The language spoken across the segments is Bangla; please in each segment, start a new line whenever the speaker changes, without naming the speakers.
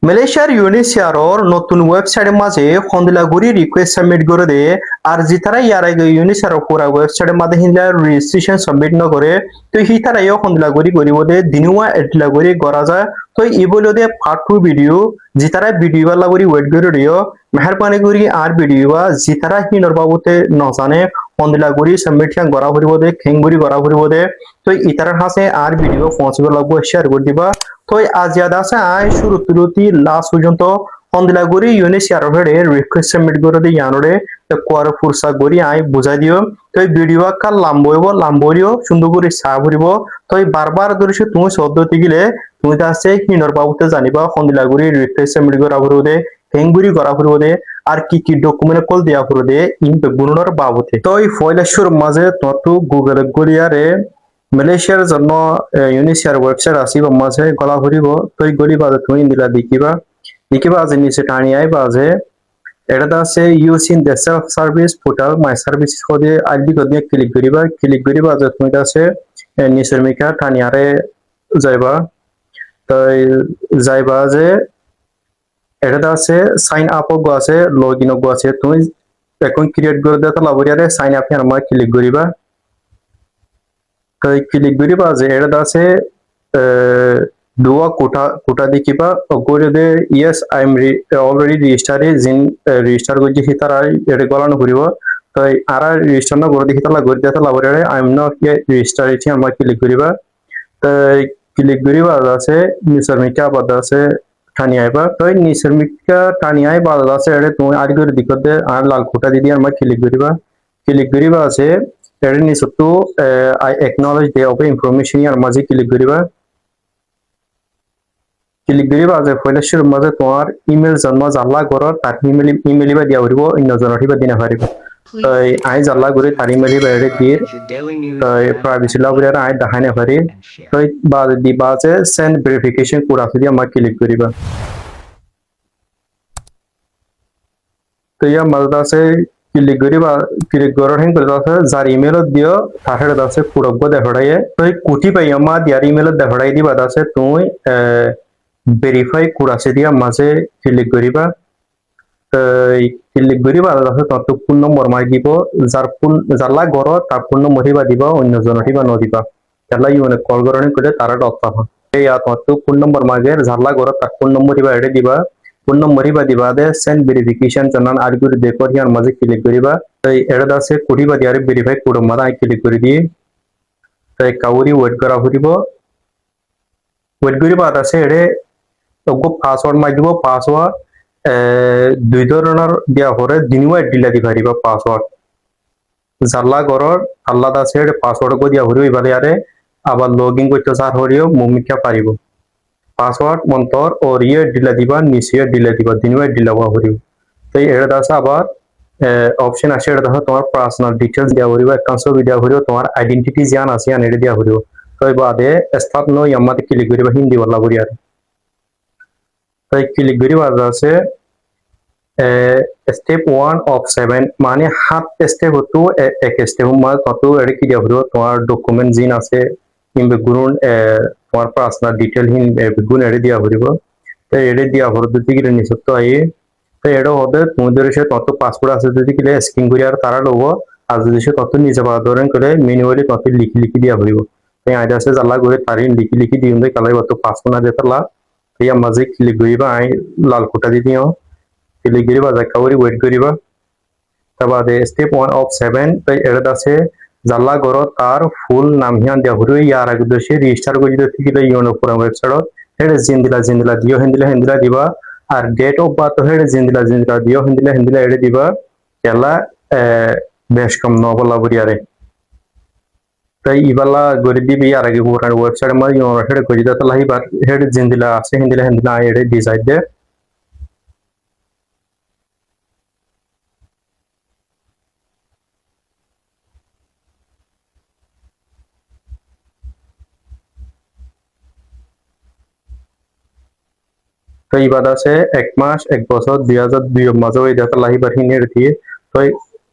মালয়েশিয়ার ইউনিসিয়ারর নতুন ওয়েবসাইটের মাঝে হন্দিলাগুড়ি রিকোয়েস্ট সাবমিট করে দে আর জিতারা ইয়ার আগে ইউনিসিয়ার পুরা ওয়েবসাইটের মাঝে হিন্দা রেজিস্ট্রেশন সাবমিট ন করে তো হিতারাইও হন্দিলাগুড়ি করিব দে দিনুয়া এটলাগুড়ি করা যায় তো ই বলিও দে পার্ট টু ভিডিও জিতারা ভিডিও বালা করি ওয়েট করে দিও মেহরবানি করি আর ভিডিও বা জিতারা হিনর বাবুতে নজানে হন্দিলাগুড়ি সাবমিট খান করা ফুরিব দে খেংগুড়ি করা ফুরিব দে তো ইতারার হাসে আর ভিডিও পৌঁছব লাগবো শেয়ার করে দিবা তো আজ ইয়াদ আছে আয় শুরু তুলতি লাস্ট পর্যন্ত হন্দিলাগুড়ি ইউনিসিয়ার হেডে রিকোয়েস্ট সাবমিট করে দি ইয়ানরে কোয়ার ফুরসা গরি আই বুঝাই দিও তো ভিডিও কাল লাম্বইব লাম্বরিও সুন্দর করে চা ভরিব তো বারবার ধরেছে তুমি শব্দটি গিলে তুমি আছে হিনর বাবুতে জানিবা হন্দিলাগুড়ি রিকোয়েস্ট সাবমিট করা ফুরব দে হেংগুড়ি করা ফুরব দে আর কি কি ডকুমেন্ট কল দেয়া ফুরব দে ইন গুণর বাবুতে তো এই ফয়লাশুর মাঝে তত গুগল গড়িয়ারে মালয়েশিয়ার জন্য ইউনিসিয়ার ওয়েবসাইট আসিব মাঝে গলা ভরিব তৈ গলি বাজে তুমি দিলা দেখিবা দেখিবা যে নিচে টানি আই বাজে এটা আছে using the self service portal my service কদে আইডি কদে ক্লিক করিবা যে তুমি আছে নিচের মিকা টানি আরে যাইবা তৈ যাইবা যে এটা আছে সাইন আপ গো আছে লগ ইন গো আছে তুমি অ্যাকাউন্ট ক্রিয়েট করে দিতে লাবরিয়ারে সাইন আপ এর মা ক্লিক করিবা ক্লিক করিবা যে এটা আছে দুয়া কোটা দেখিবা করে দে yes I am already register করছি হিতারা এটা গলানো করিব তো আর রেজিস্টার না করে দেখি তালা করে দিতে লাবরে আই এম নট রেজিস্টার এটি আমরা ক্লিক করিবা তো ক্লিক করিবা আছে নিসর্মিকা বাদ আছে টানি আইবা তো নিসর্মিকা টানি আই বাদ আছে এটা তুমি আর করে দিকতে আর লাল কোটা দিদি আমরা ক্লিক করিবা আছে এটা নিচতো I acknowledge the of information আর মাঝে ক্লিক করিবা যে ফয়লাশুর মাঝে তোমার ইমেল জন্ম জাল্লা করো তার ইমেল বা দিয়া হরিব অন্য জনটি বা দিনা পারিব আই জাল্লা করে তার ইমেল বাইরে দিয়ে প্রাইভেসি লাভ করে আই দেখাই না পারি বা দিবা যে সেন্ড ভেরিফিকেশন কোড আছে দিয়ে আমার ক্লিক করিবা তো ইয়া মাঝে আছে ক্লিক করার হেন করে আছে যার ইমেল দিও তাহলে আছে পুরব্য দেখাড়াই তো কোটি পাই আমার দিয়ার ইমেল দেখাড়াই দিবা আছে তুমি ভেরিফাই কোড আছে দিয়া মাঝে ক্লিক করিবা আছে তত ফোন নম্বর মাই দিব যারলা গড় তার ফোন নম্বর হিবা দিব অন্য জনটি বা নদিবা যারলা ইউনে কল করেন করে তারা ডক্তা হয় এই তোমার ফোন নম্বর মাঝে যারলা গড় তার ফোন নম্বর হিবা এড়ে দিবা ফোন নম্বর হিবা দিবা দে সেন্ড ভেরিফিকেশন জানান আর করে দেখো হিয়ার মাঝে ক্লিক করিবা তাই এড়ে আছে কোটিবা দিয়ারে ভেরিফাই কোড মাঝে আই ক্লিক করে দিয়ে তাই কাউরি ওয়েট করা হইব ওয়েট করিবা আছে এড়ে তোকে পাসওয়ার্ড মাই দিব পাসওয়ার্ড দুই ধরনের দিয়া হরে দিনুয়া দিলা দি পারিবা পাসওয়ার্ড জাল্লা গরর আল্লাদা আছে পাসওয়ার্ড কো দিয়া হরিও ইবারে আরে আবার লগইন করতে সার হরিও মুমিকা পারিব পাসওয়ার্ড মন্তর और ये দিলা দিবা নিচে দিলা দিবা দিনুয়া দিলা হরিও তো এটা দাস আবার অপশন আছে এটা দেখো তোমার পার্সোনাল ডিটেইলস দিয়া হরিও অ্যাকাউন্ট ছবি দিয়া হরিও তোমার আইডেন্টিটি জান আছে আন এটা দিয়া হরিও তো বাদে স্টার্ট নো ইয়ামাতে ক্লিক করিবা হিন্দি वाला হরিয়া তাই ক্লিক করিবা আছে স্টেপ 1 অফ 7 মানে 7 স্টেপ হতো এক স্টেপ মানে তত এর কি দিয়া হলো তোমার ডকুমেন্ট জিন আছে কিংবা গুণ তোমার পার্সোনাল ডিটেইল হিন গুণ এর দিয়া হরিব তাই এর দিয়া হরদ দিকে নিছতো আই তাই এর হবে তোমাদের সে তত পাসপোর্ট আছে যদি কিলে স্ক্রিন করি আর তারা লব আর যদি সে তত নিজে বাদরেন করে ম্যানুয়ালি তত লিখি দিয়া হরিব তাই আইডা আছে জাল্লা করে তারিন লিখি দিউন দে কালাই তত পাসপোর্ট না দেতলা এই মাঝে ক্লিক করিবা আই লাল কোটা দি দিও ক্লিক করিবা কাউরি ওয়েট করিবা তারপরে স্টেপ 1 অফ 7 তাই এটা আছে জাল্লা গড় তার ফুল নাম হিয়ান দিয়া হরুই ইয়ার আগে দোষে রেজিস্টার করি দিতে গেলে ইউনো পুরো ওয়েবসাইট হেড জিন্দিলা দিও হিন্দিলা দিবা আর ডেট অফ বার্থ হেড জিন্দিলা দিও হিন্দিলা এড়ে দিবা কেলা বেশ কম নবলা বরিয়ারে তাই ইবালা গরি দিবি আর আগে পুরো ওয়েবসাইট মা ইউনো হেড করি দিতে লাহি বার হেড জিন্দিলা আছে হিন্দিলা এড়ে ডিজাইন দে তো এই বাদ আছে 1 মাস 1 বছর 2002 মাঝে ওই দেখা লাহিবার হিনের দিয়ে তো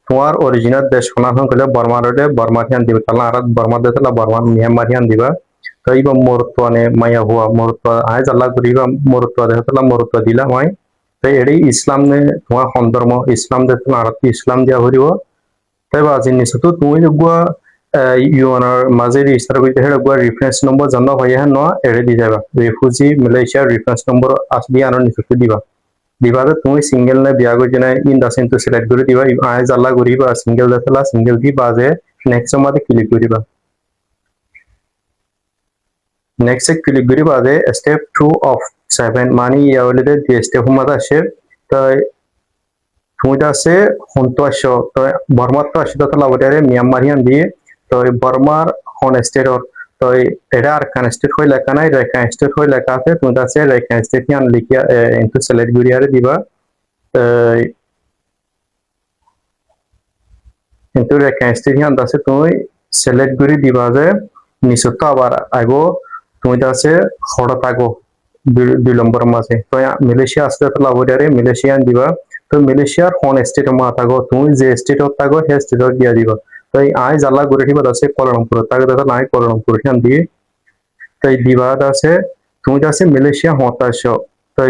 তোমার অরিজিনাল দেশ কোনা হন কলে বর্মা রডে বর্মা হিয়ান দিবা কালা আর বর্মা দেতলা বর্মা মিয়ানমার হিয়ান দিবা তো iba morotwa ne maya hua morotwa ai jalla guriba morotwa de hatala morotwa dila mai তো এডি ইসলাম নে তোমার সন্দর্ম ইসলাম দে তোমার আরতি ইসলাম দিয়া হরিব তাই বা জিনিস তো তুমি গুয়া ইউএনআর মাঝে রেজিস্টার করতে হেড গুয়া রেফারেন্স নম্বর জানা হয় হ্যাঁ ন এড়ে দি যাবা রেফিউজি মালয়েশিয়া রেফারেন্স নম্বর আসবি আনো নিচে দিবা দিবা তো তুমি সিঙ্গেল নে বিয়া করে জেনে ইন্ডাসিন তো সিলেক্ট করে দিবা আই জাল্লা করিবা সিঙ্গেল দেতলা সিঙ্গেল দি বাজে নেক্সট মাদে ক্লিক করিবা নেক্সট ক্লিক করি বাদে স্টেপ 2 অফ 7 মানে ইয়া হলে যে স্টেপ মাদে আসে তো তুমি আছে হন্তো আসো তো বর্মার তো আসি তো লাভটারে মিয়ানমার হিয়ান দিয়ে তো বর্মার হন স্টেটর তো এটা আর কান স্টেট হই লেখা নাই রেখা স্টেট হই লেখা আছে তুমি আছে রেখা স্টেট হিয়ান লিখিয়া ইনটু সিলেক্ট করিয়ারে দিবা কিন্তু রেখা স্টেট হিয়ান আছে তুমি সিলেক্ট করে দিবা যে নিচত আবার আগো তুমি আছে হঠাৎ আগো 2 নম্বর মাঝে তো মালয়েশিয়া আসতে তো লাভটারে মালয়েশিয়ান দিবা তো মালয়েশিয়ার কোন স্টেট মা থাকো তুমি যে স্টেট থাকো সেই স্টেট দিয়া দিবা তো আই জাল্লা করে দিবা আছে কোয়ালালামপুর তাকে দাদা নাই কোয়ালালামপুর খান দিয়ে তো দিবা আছে তুমি আছে মালয়েশিয়া হতাশ তো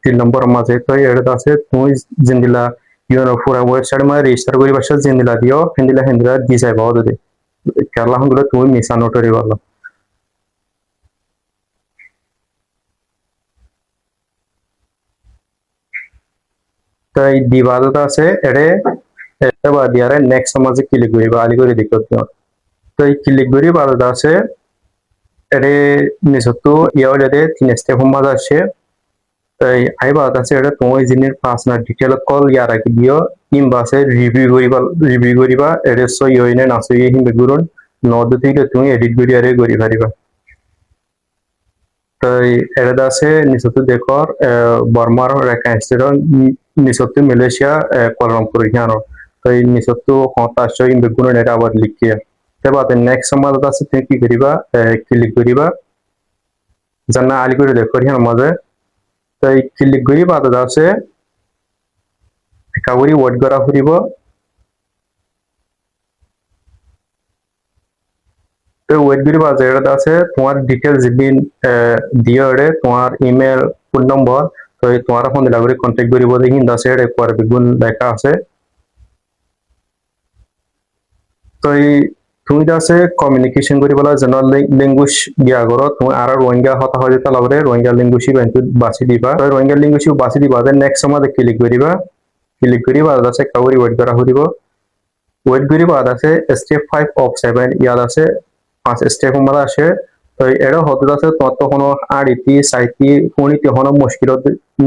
3 নম্বর মাঝে তো এটা আছে তুমি জিন্দিলা ইউনো পুরা ওয়েবসাইট মা রেজিস্টার করি বাসা জিন্দিলা দিও হিন্দিলা হিন্দিলা দি যাইবা ওদের কেলা হংগুলো তুমি মিশানো টরি বলো তো এই দিবাদত আছে এড়ে এটা বাদ দিয়ারে নেক্সট মাঝে ক্লিক করিবা আলি করে দেখো তো এই ক্লিক করি বাদত আছে এড়ে নিচতো ইয়াওলেদে 3 স্টেপ মাঝে আসে তাই আই বাদ আছে এটা তোমার জিনিস পার্সোনাল ডিটেইল কল ইয়ার আগে দিও কিংবা আছে রিভিউ করিবা এড়ে সই হইনে না সই হিমে গুরুন নদ থেকে তুমি এডিট করিয়ারে করি পারিবা তাই এটা আছে নিচতো দেখো বর্মার রেখা স্টেট নিচতো মালয়েশিয়া কোয়ালালামপুর হিয়ানো তো এই নিচতো হতাশ হিমে গুরুন এটা আবার লিখিয়া তারপর নেক্সট মাঝে আছে তুমি কি করিবা ক্লিক করিবা জানা আলি করে দেখো হিয়ার মাঝে তো এই ক্লিক করি বাদ আছে কাউরি ওয়েট করা ফুরিব তো ওয়েট করি বাদ এটা আছে তোমার ডিটেলস দিন দিয়ে এড়ে তোমার ইমেল ফোন নম্বর তো তোমার ফোন দিলা করে কন্টাক্ট করিব দেখি আছে এড়ে পরে বিগুন লেখা আছে তো এই তুমি আছে কমিউনিকেশন করি বলা জেনারেল ল্যাঙ্গুয়েজ গিয়া করো তুমি আর রোহিঙ্গা হতা হয়ে যেতে লাগবে রোহিঙ্গা ল্যাঙ্গুয়েজ বেঞ্চু বাছি দিবা রোহিঙ্গা ল্যাঙ্গুয়েজ বাছি দিবা নেক্সট আমাদের ক্লিক করিবা ক্লিক করি বাদ আছে কাউরি ওয়েট করা হইব ওয়েট করি বাদ আছে স্টেপ 5 অফ 7 ইয়াদ আছে 5 স্টেপ মারা আসে তো এটা হতে আছে তত কোনো আড়িতি সাইতি কোনিতে হনো মুশকিল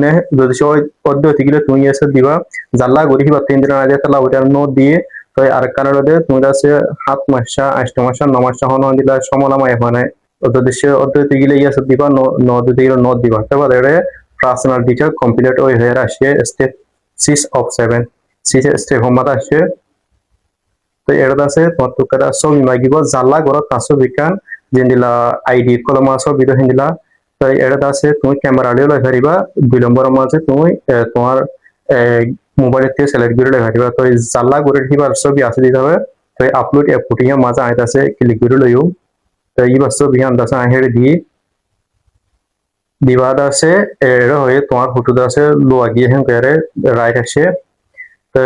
নে যদি সব পদ্ধতি গিলে তুমি এসে দিবা জাল্লা গরি বা 3 দিন আগে তালা ওটা নো দিয়ে তো আর কারণে তুমি আছে 7 মাসা 8 মাসা 9 মাসা হনো দিলা সমলামায় মানে অদ্দেশ্য অদ্দেতি গিলে ইয়াসে দিবা নো দিতে গিলে নো দিবা তারপর এটা পার্সোনাল ডিটেইল কমপ্লিট হয়ে আসে স্টেপ 6 of 7 6 স্টেপ মারা আসে তো এটা আছে তোমার তো কাটা সব মাগিব জাল্লা গরত কাছো বিকান যেদিলা আইডি কলমা সব বিদ হিন্দিলা তো এটা আছে তুমি ক্যামেরা লিও লাগাইবা 2 নম্বর মাঝে তুমি তোমার মোবাইলতে সিলেক্ট করে লাগাইবা তো জাল্লা করে দিবার ছবি আছে দিতে হবে তো আপলোড এফটিয়া মাঝে আইতাছে ক্লিক করে লইও তো এই বাস ছবি আনতাছে আহেড়ে দিয়ে দিবাদ আছে এর হয়ে তোমার ফটো আছে লো আগিয়ে হেন করে রাইট আসে তো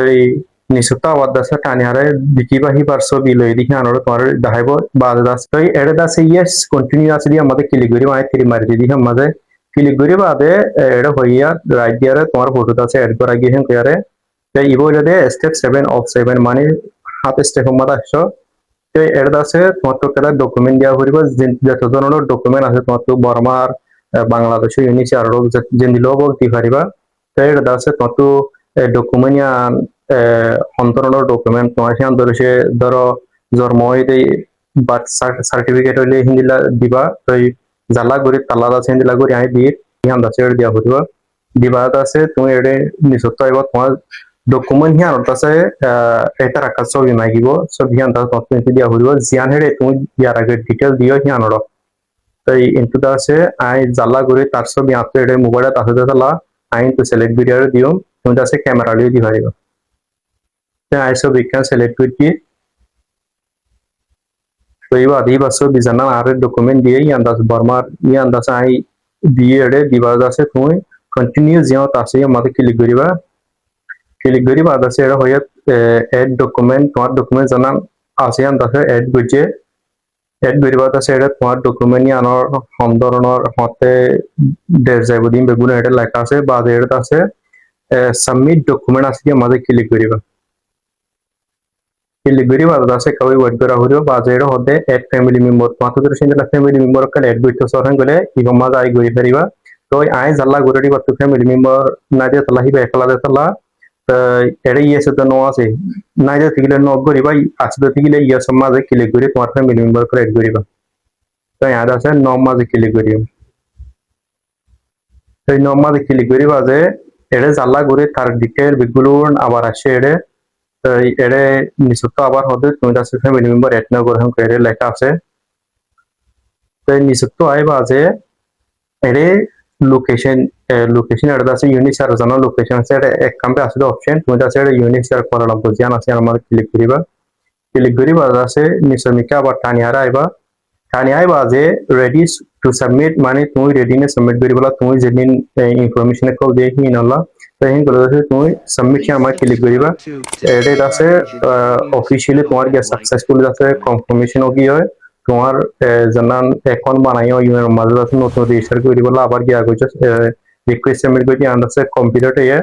নিশ্চিত আবাদ আছে টানি হারে বিকিবা হিবার ছবি লই দেখি আনার তোমার দেখাইব বাদ আছে তো এটা আছে ইয়েস কন্টিনিউ আছে দিয়ে আমাদের ক্লিক করি মানে তিরি মারি দিই আমাদের ক্লিক করি বাদে এটা হইয়া রাইট দিয়ারে তোমার ফটো আছে এড করা গিয়ে হেন করে তো ইবো দে স্টেপ 7 অফ 7 মানে 7 স্টেপ মাদা আসো তো এটা আছে তোমার তো কেলা ডকুমেন্ট দিয়া করিব যত ধরনের ডকুমেন্ট আছে তোমার তো বর্মার বাংলাদেশ ইউনিসি আর যে দিলেও বলতে পারিবা তো এটা আছে তোমার তো ডকুমেন্ট অন্তরণের ডকুমেন্ট তোমার সে অন্তরে ধরো জন্ম হইতে বার্থ সার্টিফিকেট হইলে হিন্দিলা দিবা তো জালা করি তালা আছে হিন্দিলা করি আই দিয়ে হিয়ান আছে দিয়া হইবা দিবা আছে তুমি এটা নিশ্চত আইব তোমার ডকুমেন্ট হিয়ান আছে এটা রাখা ছবি মাগিব ছবি হিয়ান তোমার দিয়া হইব জিয়ান হেড়ে তুমি ইয়ার আগে ডিটেল দিও হিয়ান তো ইনপুট আছে আই জালা করে তার ছবি আঁকতে এটা মোবাইলত আছে তালা আই তো সিলেক্ট ভিডিও দিও তুমি আছে ক্যামেরা লিও দি পারিব তো আই ছবি কেন সিলেক্ট করে তো এই বাদ এই বাসো বিজানা আর ডকুমেন্ট দিয়ে ইয়ান্দাস বর্মার ইয়ান্দাস আই দিয়ে এড়ে দিবার আছে তুমি কন্টিনিউ জিও তাসে আমাদের ক্লিক করিবা আছে এটা হয়ে এড ডকুমেন্ট তোমার ডকুমেন্ট জানা আছে ইয়ান্দাসে এড বুঝে এড করিবা আছে এটা তোমার ডকুমেন্ট ইয়ানোর সম ধরনের হতে দেড় যাইব দিন বেগুন এটা লেখা আছে বা এটা আছে সাবমিট ডকুমেন্ট আছে আমাদের ক্লিক করিবা Delivery वाला से कभी वर्ड करा हो रहा बाज़ेरो होते एड फैमिली मेंबर मातो तो रिसेंट ला फैमिली मेंबर का एड बिट तो सोरन गले इगो माजा आई गोरी फेरीबा तो आय जल्ला गोरडी बात फैमिली मेंबर ना दे तला ही बेकला दे तला एडे ये से तो नो आसे ना दे तिगले नो गोरीबा आसे तो तिगले ये समाज क्लिक गोरी तुम्हार फैमिली मेंबर को एड गोरीबा तो यहाँ दा से नो माज क्लिक गोरी तो नो माज क्लिक गोरी बाजे एडे जल्ला गोरी तार डिटेल बिगुलोन आबार आसे एडे এড়ে নিচতো আবার হবে তুমি আছে ফ্যামিলি মেম্বার এড না গ্রহণ করে লেখা আছে তো নিচতো আইবা যে এড়ে লোকেশন এড়ে আছে ইউনিক সার জানা লোকেশন আছে এক কামে আছে অপশন তুমি আছে এড়ে ইউনিক সার করা লাগবে জান আছে আমার ক্লিক করিবা আছে নিচমিকা আবার টানিয়ারা যে রেডি টু সাবমিট মানে তুমি রেডি নে সাবমিট করিবলা তুমি যেদিন ইনফরমেশন কল দিয়ে হিনলা तो इन गलो से तुम सबमिट किया हमारे क्लिक करीबा एडेड आसे ऑफिशियली तुम्हारे क्या सक्सेसफुल जासे कंफर्मेशन होगी है तुम्हार जनान अकाउंट बनाई हो यूं मदद से नोट रजिस्टर करीबला आबार क्या कुछ रिक्वेस्ट सबमिट करी अंदर से कंप्यूटर है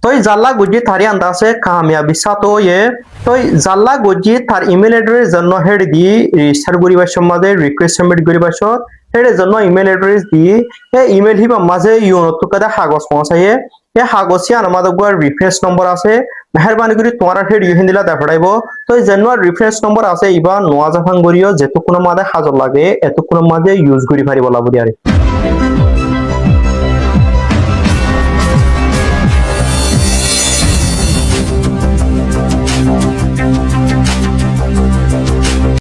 तो जाला गुजी थारी अंदर से कामयाबी सा तो ये तो जाला गुजी थार ईमेल एड्रेस जन्नो हेड दी रजिस्टर करीबा सम्मादे रिक्वेस्ट सबमिट करीबा शोत हेडे जन्नो ईमेल एड्रेस दी हे ईमेल ही माजे यूनो तो कदा कागज पहुंचाए ये हागसिया আমাদের গোর রেফারেন্স নম্বর আছে মেহেরবানি করে তোমার হেড ইউ হিন্দিলা দেখাইব তো জেনুয়ার রেফারেন্স নম্বর আছে ইবা নোয়া জাফান গরিও যেতকুন মাদে হাজর লাগে এতকুন মাদে ইউজ করি পারিব লাবদি আরে